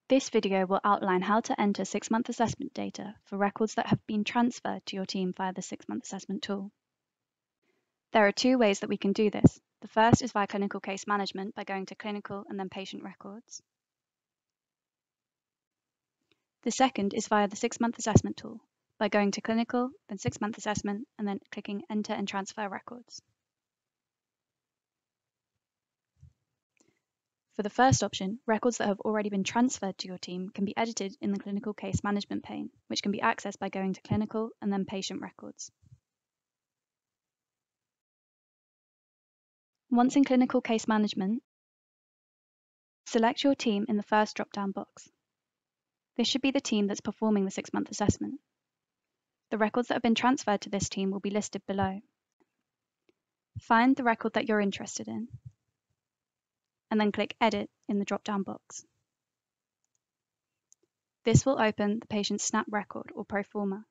This video will outline how to enter 6-month assessment data for records that have been transferred to your team via the 6-month assessment tool. There are two ways that we can do this. The first is via clinical case management by going to clinical and then patient records. The second is via the 6-month assessment tool by going to clinical, then 6-month assessment, and then clicking enter and transfer records. For the first option, records that have already been transferred to your team can be edited in the clinical case management pane, which can be accessed by going to clinical and then patient records. Once in clinical case management, select your team in the first drop-down box. This should be the team that's performing the 6-month assessment. The records that have been transferred to this team will be listed below. Find the record that you're interested in, and then click Edit in the drop-down box. This will open the patient's SNAP record or proforma.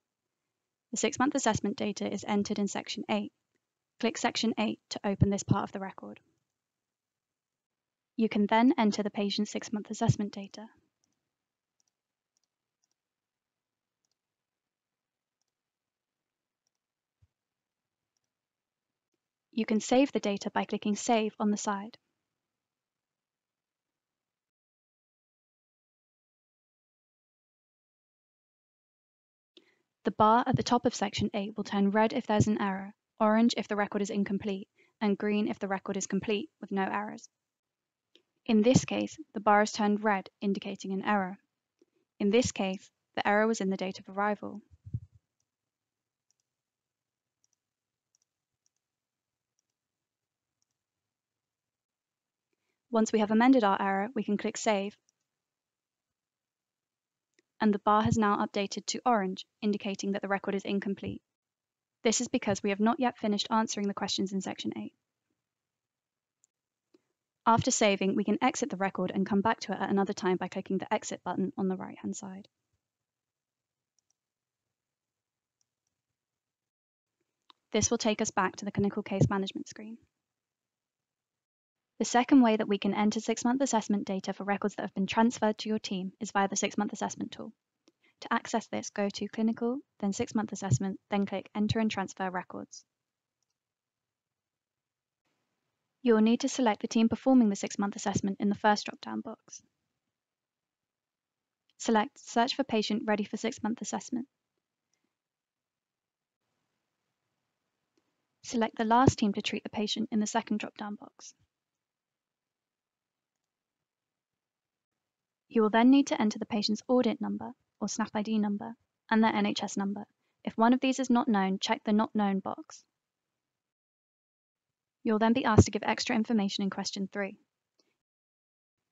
The 6-month assessment data is entered in Section 8. Click Section 8 to open this part of the record. You can then enter the patient's 6-month assessment data. You can save the data by clicking Save on the side. The bar at the top of Section 8 will turn red if there's an error, orange if the record is incomplete, and green if the record is complete with no errors. In this case, the bar is turned red, indicating an error. In this case, the error was in the date of arrival. Once we have amended our error, we can click Save, and the bar has now updated to orange, indicating that the record is incomplete. This is because we have not yet finished answering the questions in Section 8. After saving, we can exit the record and come back to it at another time by clicking the Exit button on the right-hand side. This will take us back to the clinical case management screen. The second way that we can enter 6-month assessment data for records that have been transferred to your team is via the 6-month assessment tool. To access this, go to Clinical, then 6-month assessment, then click Enter and Transfer Records. You will need to select the team performing the 6-month assessment in the first drop-down box. Select Search for Patient Ready for 6-month assessment. Select the last team to treat the patient in the second drop-down box. You will then need to enter the patient's audit number, or SNAP ID number, and their NHS number. If one of these is not known, check the Not Known box. You'll then be asked to give extra information in question 3.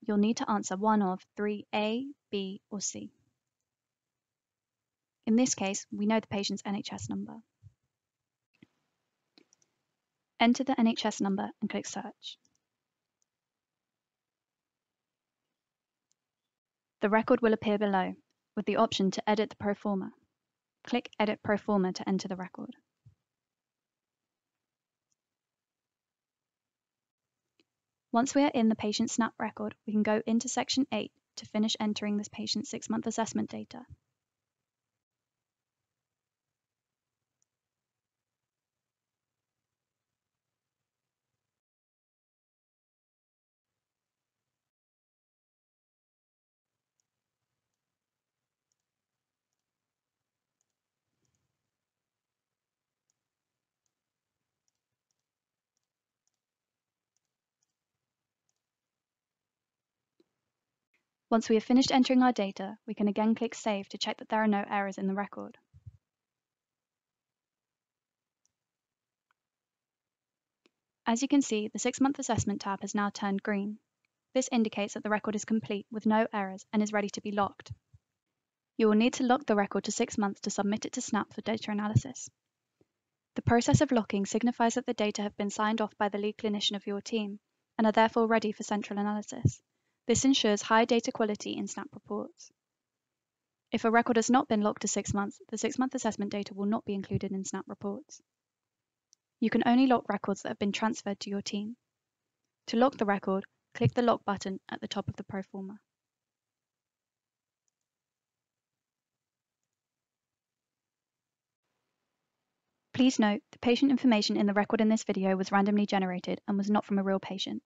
You'll need to answer one of 3A, B, or C. In this case, we know the patient's NHS number. Enter the NHS number and click Search. The record will appear below, with the option to edit the proforma. Click Edit Proforma to enter the record. Once we are in the patient SNAP record, we can go into Section 8 to finish entering this patient's 6-month assessment data. Once we have finished entering our data, we can again click Save to check that there are no errors in the record. As you can see, the 6-month assessment tab has now turned green. This indicates that the record is complete with no errors and is ready to be locked. You will need to lock the record to 6 months to submit it to SNAP for data analysis. The process of locking signifies that the data have been signed off by the lead clinician of your team and are therefore ready for central analysis. This ensures high data quality in SNAP reports. If a record has not been locked to 6 months, the 6-month assessment data will not be included in SNAP reports. You can only lock records that have been transferred to your team. To lock the record, click the Lock button at the top of the proforma. Please note, the patient information in the record in this video was randomly generated and was not from a real patient.